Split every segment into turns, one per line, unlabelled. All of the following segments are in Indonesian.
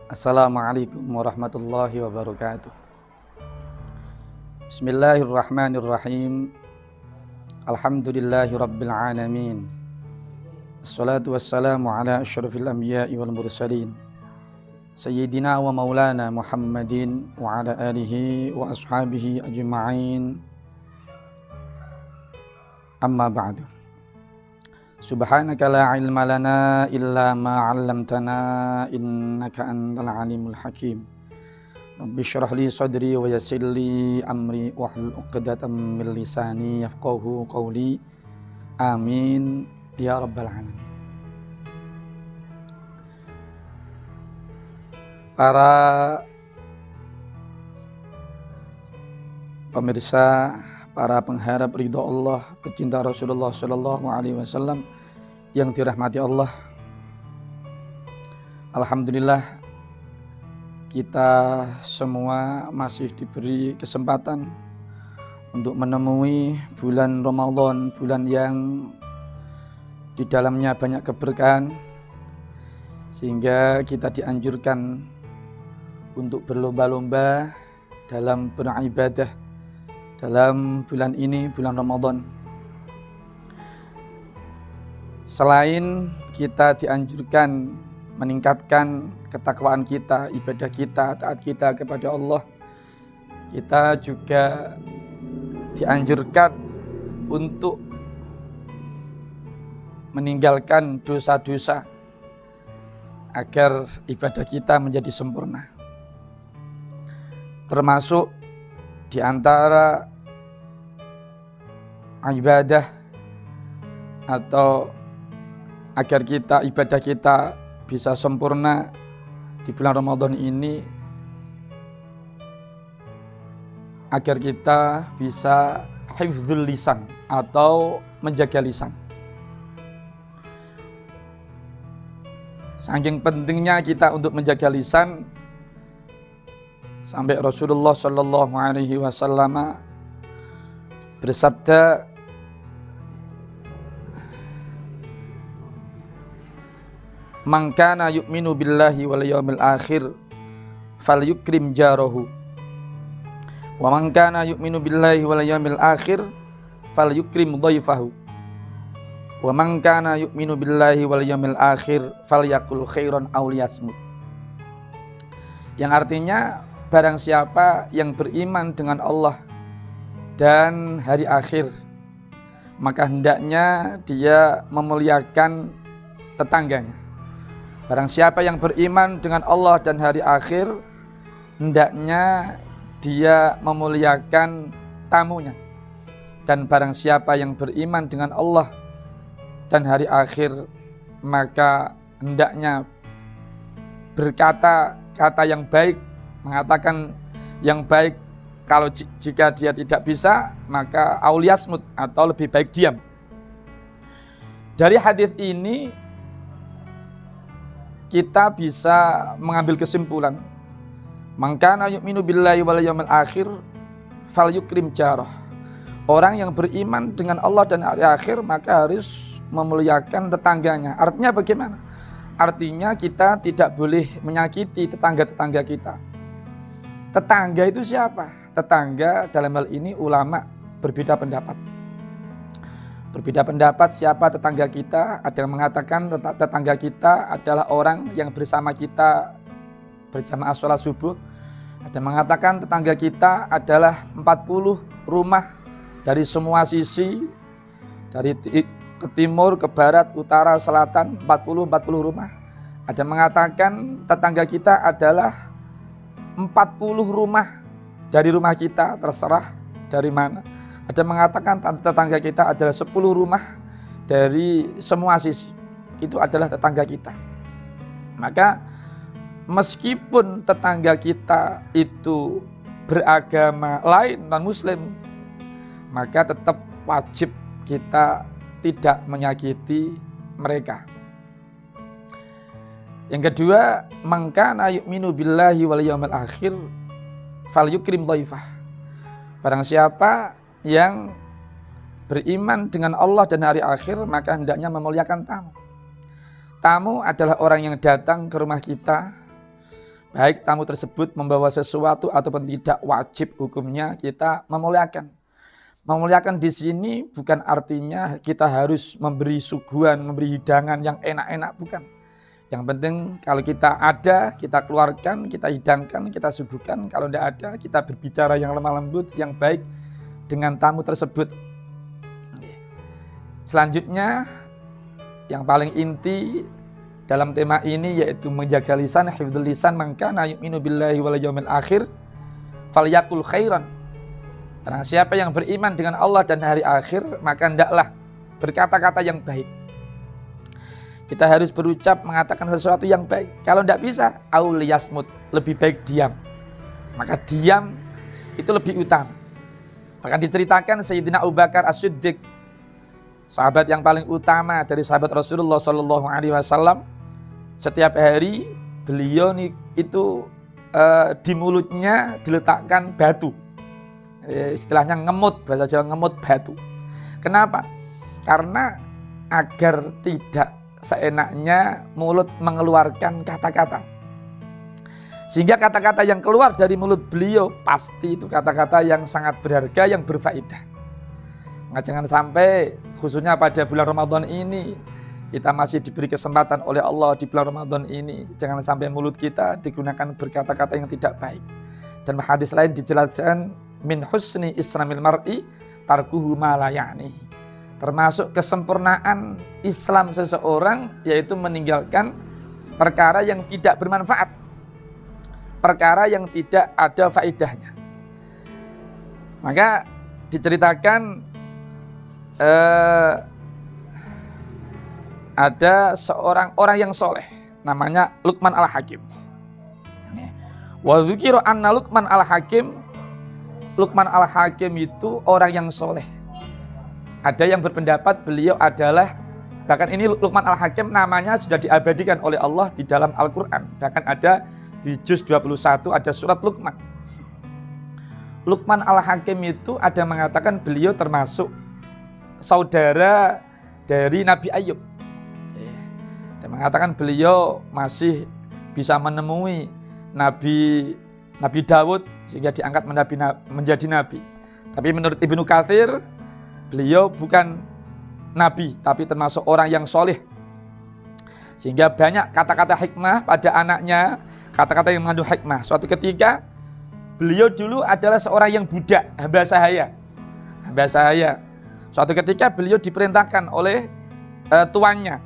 Assalamualaikum warahmatullahi wabarakatuh. Bismillahirrahmanirrahim. Alhamdulillahi rabbil alamin. Assalatu wassalamu ala asyrafil anbiya'i wal mursalin Sayyidina wa maulana Muhammadin wa ala alihi wa ashabihi ajma'in. Amma ba'du. Subhanaka la ilma lana illa ma 'allamtana innaka antal alimul hakim. Rabbi shrah li sadri wa yassir li amri wahlul 'uqdatam min lisani yafqahu qawli. Amin ya rabbal alamin. Para pemirsa, para pengharap ridho Allah, pecinta Rasulullah sallallahu alaihi wasallam yang dirahmati Allah. Alhamdulillah kita semua masih diberi kesempatan untuk menemui bulan Ramadan, bulan yang di dalamnya banyak keberkahan, sehingga kita dianjurkan untuk berlomba-lomba dalam beribadah dalam bulan ini, bulan Ramadan. Selain kita dianjurkan meningkatkan ketakwaan kita, ibadah kita, taat kita kepada Allah, kita juga dianjurkan untuk meninggalkan dosa-dosa agar ibadah kita menjadi sempurna. Termasuk di antara ibadah atau agar ibadah kita bisa sempurna di bulan Ramadan ini, agar kita bisa hifdzul lisan atau menjaga lisan. Saking pentingnya kita untuk menjaga lisan, sampai Rasulullah sallallahu alaihi wasallam bersabda, "Man kana yu'minu billahi wal yawmil akhir falyukrim jarahu. Wa man kana yu'minu billahi wal yawmil akhir falyukrim dhaifahu. Wa man kana yu'minu billahi wal yawmil akhir falyaqul khairan aw liyasmut." Yang artinya, barang siapa yang beriman dengan Allah dan hari akhir, maka hendaknya dia memuliakan tetangganya. Barang siapa yang beriman dengan Allah dan hari akhir, hendaknya dia memuliakan tamunya. Dan barang siapa yang beriman dengan Allah dan hari akhir, maka hendaknya berkata kata yang baik, mengatakan yang baik. Kalau jika dia tidak bisa, maka auliasmut atau lebih baik diam. Dari hadis ini kita bisa mengambil kesimpulan, man kana yu'minu billahi wal yawmil akhir falyukrim jarah. Orang yang beriman dengan Allah dan hari akhir maka harus memuliakan tetangganya. Artinya bagaimana? Artinya kita tidak boleh menyakiti tetangga-tetangga kita. Tetangga itu siapa? Tetangga dalam hal ini ulama berbeda pendapat. Berbeda pendapat siapa tetangga kita. Ada yang mengatakan tetangga kita adalah orang yang bersama kita berjamaah sholat subuh. Ada yang mengatakan tetangga kita adalah 40 rumah dari semua sisi, dari ke timur, ke barat, utara, selatan, 40 rumah. Ada yang mengatakan tetangga kita adalah 40 rumah dari rumah kita, terserah dari mana. Ada yang mengatakan tetangga kita adalah 10 rumah dari semua sisi. Itu adalah tetangga kita. Maka meskipun tetangga kita itu beragama lain, non-muslim, maka tetap wajib kita tidak menyakiti mereka. Yang kedua, man kana yu'minu billahi wal yawmil akhir falyukrim dhaifah. Barang siapa yang beriman dengan Allah dan hari akhir, maka hendaknya memuliakan tamu. Tamu adalah orang yang datang ke rumah kita, Baik tamu tersebut membawa sesuatu ataupun tidak, wajib hukumnya kita memuliakan. Memuliakan di sini bukan artinya kita harus memberi suguhan, memberi hidangan yang enak-enak, bukan. Yang penting kalau kita ada, kita keluarkan, kita hidangkan, kita suguhkan. Kalau tidak ada, kita berbicara yang lemah lembut, yang baik dengan tamu tersebut. Selanjutnya, yang paling inti dalam tema ini yaitu menjaga lisan, hifdzul lisan, man kana yu'minu billahi wal yaumil akhir falyaqul khairan. Karena siapa yang beriman dengan Allah dan hari akhir, maka hendaklah berkata-kata yang baik. Kita harus berucap, mengatakan sesuatu yang baik. Kalau tidak bisa, aul yasmut, lebih baik diam. Maka diam itu lebih utama. Bahkan diceritakan Sayyidina Abu Bakar As-Siddiq, sahabat yang paling utama dari sahabat Rasulullah SAW, setiap hari beliau itu di mulutnya diletakkan batu. Istilahnya ngemut, bahasa Jawa ngemut batu. Kenapa? Karena agar tidak seenaknya mulut mengeluarkan kata-kata. Sehingga kata-kata yang keluar dari mulut beliau pasti itu kata-kata yang sangat berharga, yang berfaedah. Nah, jangan sampai khususnya pada bulan Ramadan ini kita masih diberi kesempatan oleh Allah di bulan Ramadan ini, jangan sampai mulut kita digunakan berkata-kata yang tidak baik. Dan hadis lain dijelaskan min husni islamil mar'i tarkuhu ma la ya'ni. Termasuk kesempurnaan Islam seseorang yaitu meninggalkan perkara yang tidak bermanfaat, perkara yang tidak ada faedahnya. Maka diceritakan ada seorang orang yang soleh namanya Luqman Al-Hakim. Wa dzukira anna Luqman Al-Hakim, Luqman Al-Hakim itu orang yang soleh. Ada yang berpendapat beliau adalah, bahkan ini Luqman Al-Hakim namanya sudah diabadikan oleh Allah di dalam Al-Quran. Bahkan ada di juz 21 ada surat Luqman. Luqman Al-Hakim itu ada mengatakan beliau termasuk saudara dari Nabi Ayub. Dan mengatakan beliau masih bisa menemui Nabi Daud sehingga diangkat menjadi nabi. Tapi menurut Ibnu Katsir, beliau bukan nabi, tapi termasuk orang yang soleh. Sehingga banyak kata-kata hikmah pada anaknya, kata-kata yang mengandung hikmah. Suatu ketika, beliau dulu adalah seorang yang budak, hamba sahaya. Suatu ketika beliau diperintahkan oleh tuannya,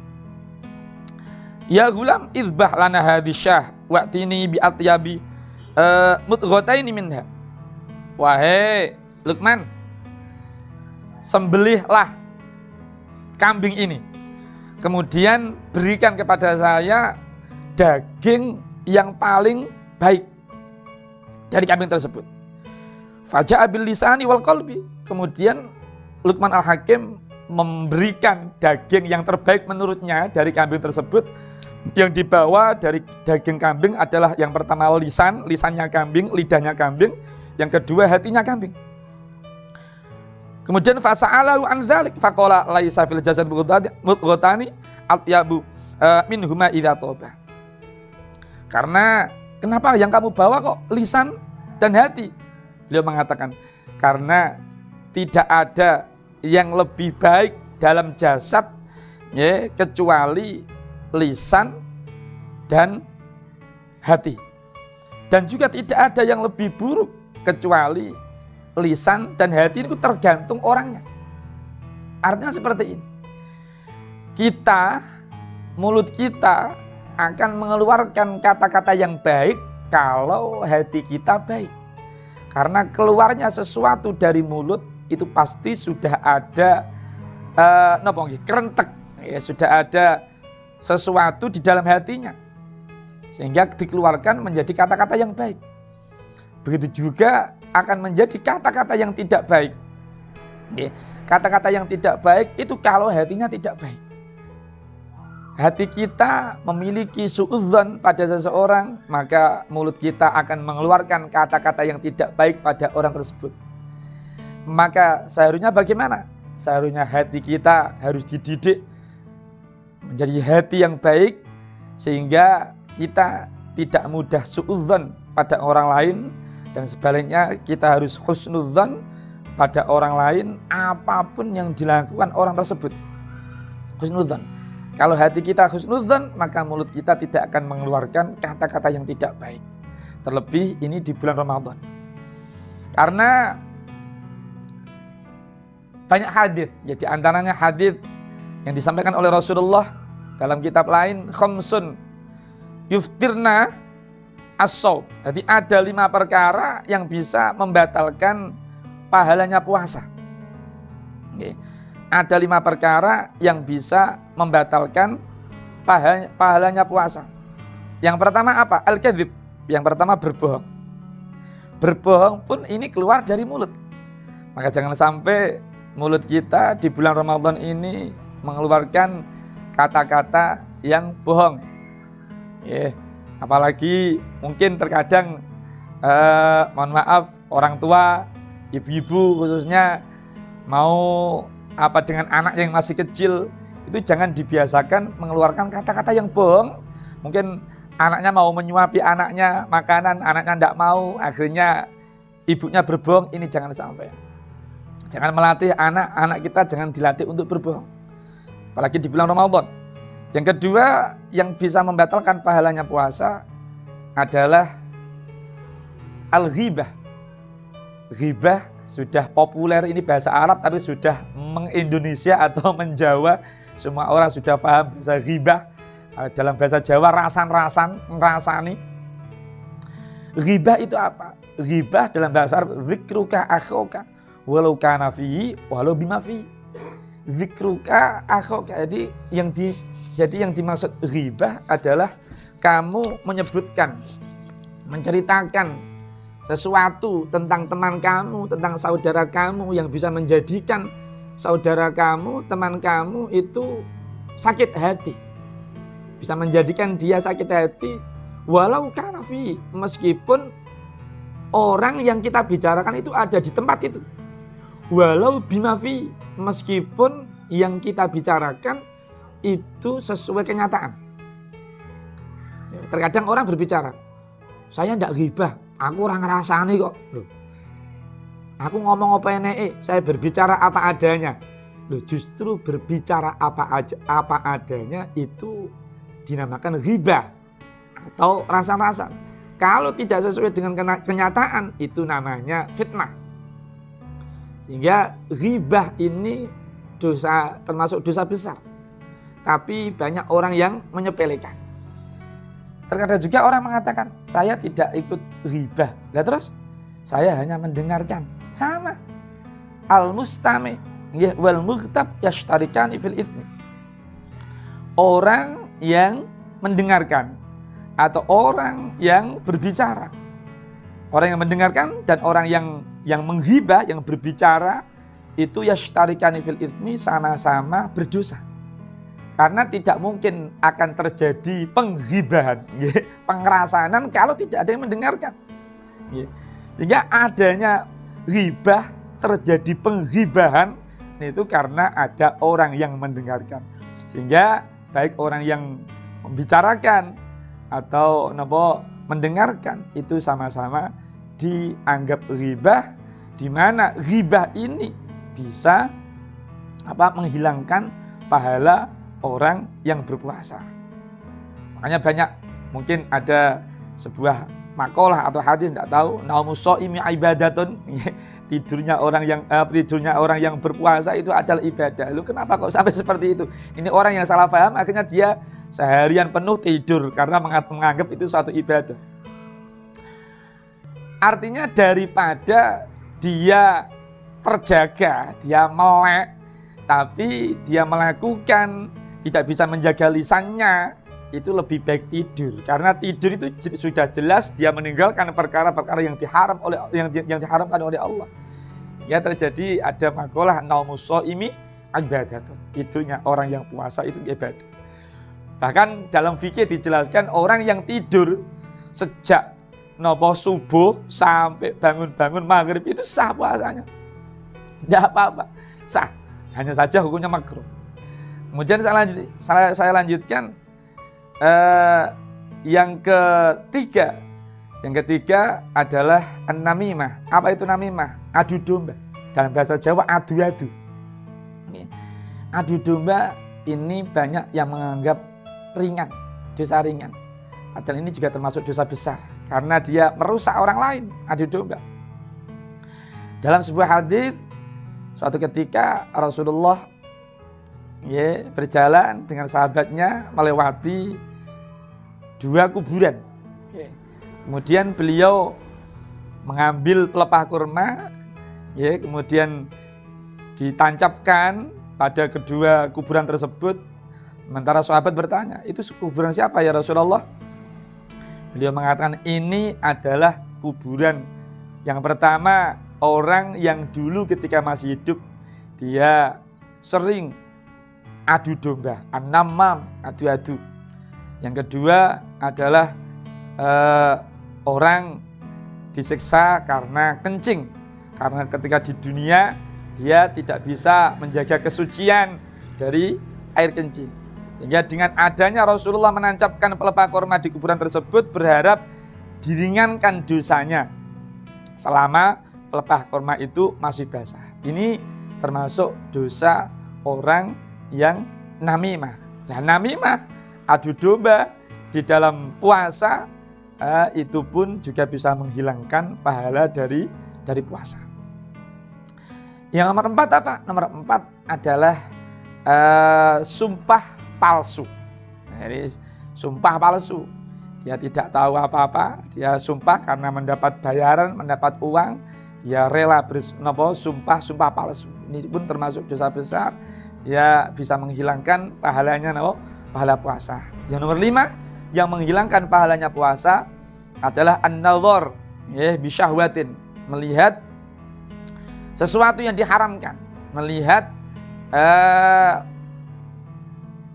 ya gulam izbah lana hadisyah wa'tini bi'atyabi mudghataini minha. Wahai Luqman, sembelihlah kambing ini, kemudian berikan kepada saya daging yang paling baik dari kambing tersebut. Faja'a bil lisani wal qalbi. Kemudian Luqman Al-Hakim memberikan daging yang terbaik menurutnya dari kambing tersebut. Yang dibawa dari daging kambing adalah yang pertama lisannya kambing, lidahnya kambing. Yang kedua hatinya kambing. Kemudian fasa'alahu an dzalik faqala laisa fil jasad mudghatani atyabu minhuma idza toba. Karena kenapa yang kamu bawa kok lisan dan hati? Beliau mengatakan karena tidak ada yang lebih baik dalam jasad ya, kecuali lisan dan hati. Dan juga tidak ada yang lebih buruk kecuali lisan dan hati, itu tergantung orangnya. Artinya seperti ini. Mulut kita akan mengeluarkan kata-kata yang baik kalau hati kita baik. Karena keluarnya sesuatu dari mulut itu pasti sudah ada kerentek, ya, sudah ada sesuatu di dalam hatinya, sehingga dikeluarkan menjadi kata-kata yang baik. Begitu juga akan menjadi kata-kata yang tidak baik. Kata-kata yang tidak baik itu kalau hatinya tidak baik. Hati kita memiliki suudzon pada seseorang, maka mulut kita akan mengeluarkan kata-kata yang tidak baik pada orang tersebut. Maka seharusnya bagaimana? Seharusnya hati kita harus dididik menjadi hati yang baik, sehingga kita tidak mudah suudzon pada orang lain, dan sebaliknya kita harus husnudzon pada orang lain apapun yang dilakukan orang tersebut. Husnudzon. Kalau hati kita husnudzon, maka mulut kita tidak akan mengeluarkan kata-kata yang tidak baik. Terlebih ini di bulan Ramadan. Karena banyak hadis, ya di antaranya hadis yang disampaikan oleh Rasulullah dalam kitab lain, khamsun yuftirna as-shaum. Jadi ada 5 perkara yang bisa membatalkan pahalanya puasa. Oke. Ada 5 perkara yang bisa membatalkan pahalanya puasa. Yang pertama apa? Al-kadzib. Yang pertama berbohong. Berbohong pun ini keluar dari mulut. Maka jangan sampai mulut kita di bulan Ramadan ini mengeluarkan kata-kata yang bohong. Apalagi mungkin terkadang mohon maaf, orang tua, ibu-ibu khususnya mau dengan anak yang masih kecil, itu jangan dibiasakan mengeluarkan kata-kata yang bohong. Mungkin anaknya mau menyuapi anaknya makanan, anaknya tidak mau, akhirnya ibunya berbohong. Ini jangan sampai. Jangan melatih anak kita, jangan dilatih untuk berbohong. Apalagi di bulan Ramadan. Yang kedua yang bisa membatalkan pahalanya puasa adalah al-ghibah. Ghibah sudah populer, ini bahasa Arab tapi sudah meng-Indonesia atau menjawa. Semua orang sudah paham bahasa ghibah. Dalam bahasa Jawa rasan-rasan, ngerasani. Ghibah itu apa? Ghibah dalam bahasa Arab dzikruka akhaka walau kana fihi walau bima fihi. Dzikruka akhaka. Jadi yang dimaksud ghibah adalah kamu menyebutkan, menceritakan sesuatu tentang teman kamu, tentang saudara kamu yang bisa menjadikan saudara kamu, teman kamu itu sakit hati. Bisa menjadikan dia sakit hati walau kana fi, meskipun orang yang kita bicarakan itu ada di tempat itu. Walau bima fi, meskipun yang kita bicarakan itu sesuai kenyataan. Terkadang orang berbicara, saya tidak ghibah, aku orang ngerasani kok. Loh, aku ngomong apa eneke, saya berbicara apa adanya. Loh, justru berbicara apa adanya itu dinamakan ghibah atau rasa-rasa. Kalau tidak sesuai dengan kenyataan, itu namanya fitnah. Sehingga ghibah ini dosa, termasuk dosa besar. Tapi banyak orang yang menyepelekan. Terkadang juga orang mengatakan, saya tidak ikut ghibah. Lah terus, saya hanya mendengarkan. Sama. Al-mustami wal mughtab yashtarikani fil itsmi. Orang yang mendengarkan atau orang yang berbicara. Orang yang mendengarkan dan orang yang menghibah, yang berbicara, itu yashtarikani fil itsmi, sama-sama berdosa. Karena tidak mungkin akan terjadi penghibahan, pengerasanan kalau tidak ada yang mendengarkan. Sehingga adanya ghibah, terjadi penghibahan, itu karena ada orang yang mendengarkan. Sehingga baik orang yang membicarakan atau mendengarkan itu sama-sama dianggap ghibah, di mana ghibah ini bisa menghilangkan pahala orang yang berpuasa. Makanya banyak, mungkin ada sebuah makalah atau hadis, tidak tahu, naumus shaimi ibadatun. Tidurnya orang yang berpuasa itu adalah ibadah. Lu kenapa kok sampai seperti itu? Ini orang yang salah paham, akhirnya dia seharian penuh tidur karena menganggap itu suatu ibadah. Artinya daripada dia terjaga, dia melek, tapi dia melakukan, tidak bisa menjaga lisannya, itu lebih baik tidur. Karena tidur itu sudah jelas dia meninggalkan perkara-perkara yang diharamkan oleh Allah. Ya, terjadi ada makalah naumus shaimi ibadatun. Tidurnya orang yang puasa itu ibadah. Bahkan dalam fikih dijelaskan orang yang tidur sejak subuh sampai bangun maghrib itu sah puasanya. Tidak apa-apa, sah. Hanya saja hukumnya makruh. Kemudian saya lanjutkan, Yang ketiga adalah an-namimah. Apa itu namimah? Adu domba. Dalam bahasa Jawa adu-adu. Adu domba ini banyak yang menganggap ringan, dosa ringan. Padahal ini juga termasuk dosa besar karena dia merusak orang lain, adu domba. Dalam sebuah hadis, suatu ketika Rasulullah berjalan dengan sahabatnya melewati 2 kuburan. Kemudian beliau mengambil pelepah kurma, kemudian ditancapkan pada kedua kuburan tersebut. Sementara sahabat bertanya, itu kuburan siapa ya Rasulullah? Beliau mengatakan, ini adalah kuburan yang pertama, orang yang dulu ketika masih hidup dia sering adu domba, an-namam, adu-adu. Yang kedua adalah orang disiksa karena kencing. Karena ketika di dunia dia tidak bisa menjaga kesucian dari air kencing. Sehingga dengan adanya Rasulullah menancapkan pelepah kurma di kuburan tersebut, berharap diringankan dosanya selama pelepah kurma itu masih basah. Ini termasuk dosa orang yang namimah. Nah, namimah, adu domba di dalam puasa itu pun juga bisa menghilangkan pahala dari puasa. Yang nomor 4 apa? Nomor 4 adalah sumpah palsu. Jadi sumpah palsu. Dia tidak tahu apa-apa, dia sumpah karena mendapat bayaran, mendapat uang, dia rela sumpah palsu. Ini pun termasuk dosa besar. Dia bisa menghilangkan pahalanya pahala puasa. Yang nomor 5 yang menghilangkan pahalanya puasa adalah an-nazar bisyahwatin, melihat sesuatu yang diharamkan, melihat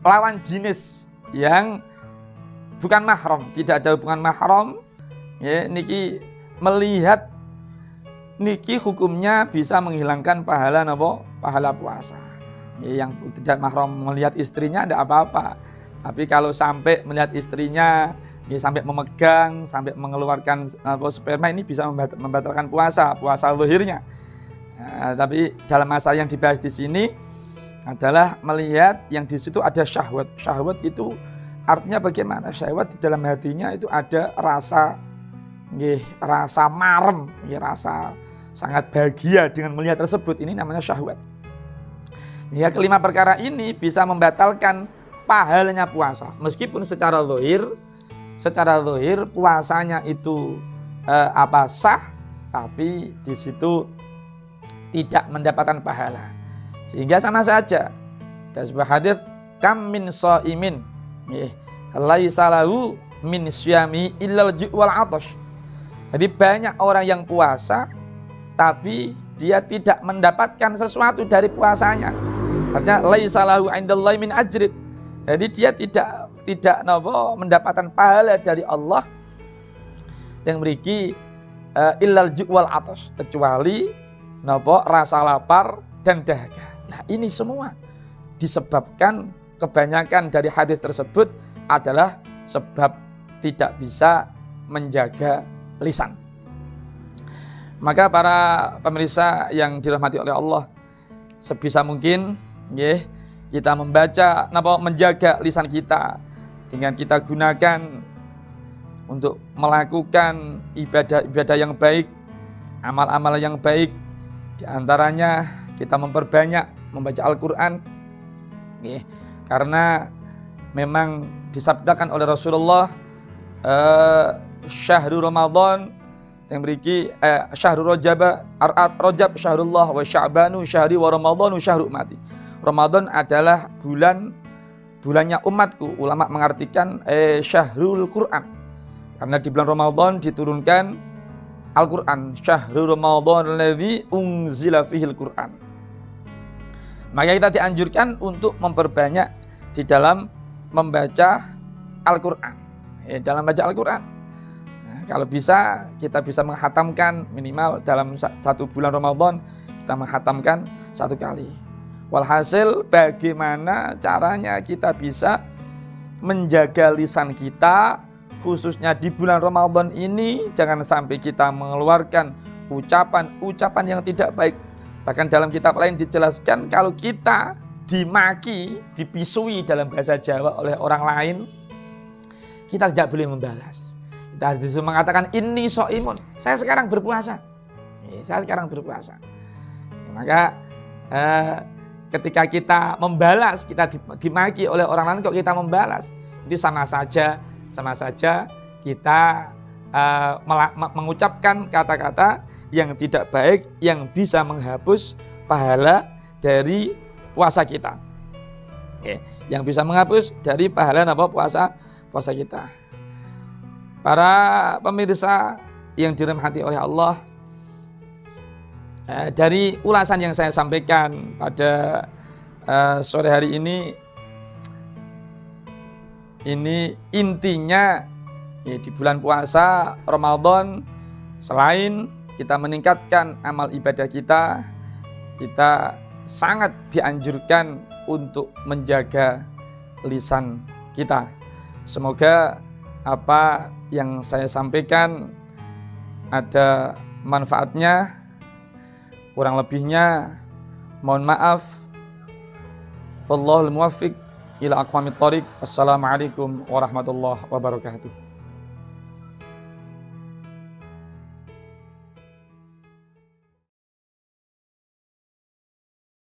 lawan jenis yang bukan mahram, tidak ada hubungan mahram, niki melihat niki hukumnya bisa menghilangkan pahala pahala puasa. Yang tidak mahram melihat istrinya tidak apa-apa, tapi kalau sampai melihat istrinya, sampai memegang, sampai mengeluarkan sperma, ini bisa membatalkan puasa zahirnya. Tapi dalam masalah yang dibahas di sini adalah melihat yang di situ ada syahwat. Syahwat itu artinya bagaimana? Syahwat di dalam hatinya itu ada rasa marem, rasa sangat bahagia dengan melihat tersebut. Ini namanya syahwat. Ya, kelima perkara ini bisa membatalkan pahalanya puasa. Meskipun secara zahir puasanya itu sah, tapi di situ tidak mendapatkan pahala. Sehingga sama saja. Ada sebuah hadits, kam min shaimin laisa lahu min syami illal ju' wal 'atash. Jadi banyak orang yang puasa tapi dia tidak mendapatkan sesuatu dari puasanya. Artinya laisa lahu 'indallahi min ajrin. Jadi dia tidak mendapatkan pahala dari Allah yang memiliki illal ju' wal 'atash, kecuali rasa lapar dan dahaga. Nah, ini semua disebabkan kebanyakan dari hadis tersebut adalah sebab tidak bisa menjaga lisan. Maka para pemirsa yang dirahmati oleh Allah, sebisa mungkin kita menjaga lisan kita dengan kita gunakan untuk melakukan ibadah-ibadah yang baik, amal-amal yang baik. Di antaranya kita memperbanyak membaca Al-Quran, karena memang disabdakan oleh Rasulullah, syahrul Ramadan yang memiliki syahrul Rajab syahrullah wa sya'banu syahri wa ramadhanu syahru ummati. Ramadan adalah bulannya umatku. Ulama mengartikan syahrul Quran, karena di bulan Ramadan diturunkan Al-Quran. Syahrul Ramadan alladzi unzila fihil Quran. Maka kita dianjurkan untuk memperbanyak di dalam membaca Al-Quran. Dalam baca Al-Quran. Nah, kalau bisa, kita bisa menghatamkan minimal dalam 1 bulan Ramadan, kita menghatamkan 1 kali. Walhasil bagaimana caranya kita bisa menjaga lisan kita khususnya di bulan Ramadan ini, jangan sampai kita mengeluarkan ucapan-ucapan yang tidak baik. Bahkan dalam kitab lain dijelaskan kalau kita dimaki, dipisui dalam bahasa Jawa oleh orang lain, kita tidak boleh membalas. Kita harus mengatakan ini so'imun, saya sekarang berpuasa. Saya sekarang berpuasa. Maka ketika kita membalas, kita dimaki oleh orang lain kok kita membalas, itu sama saja kita mengucapkan kata-kata yang tidak baik yang bisa menghapus pahala dari puasa kita. Oke, yang bisa menghapus dari pahala puasa kita. Para pemirsa yang dirahmati oleh Allah, dari ulasan yang saya sampaikan pada sore hari ini intinya di bulan puasa Ramadan, selain kita meningkatkan amal ibadah kita sangat dianjurkan untuk menjaga lisan kita. Semoga apa yang saya sampaikan ada manfaatnya. Kurang lebihnya mohon maaf. Wallahul muwaffiq ila aqwamit thoriq. Assalamualaikum warahmatullahi wabarakatuh.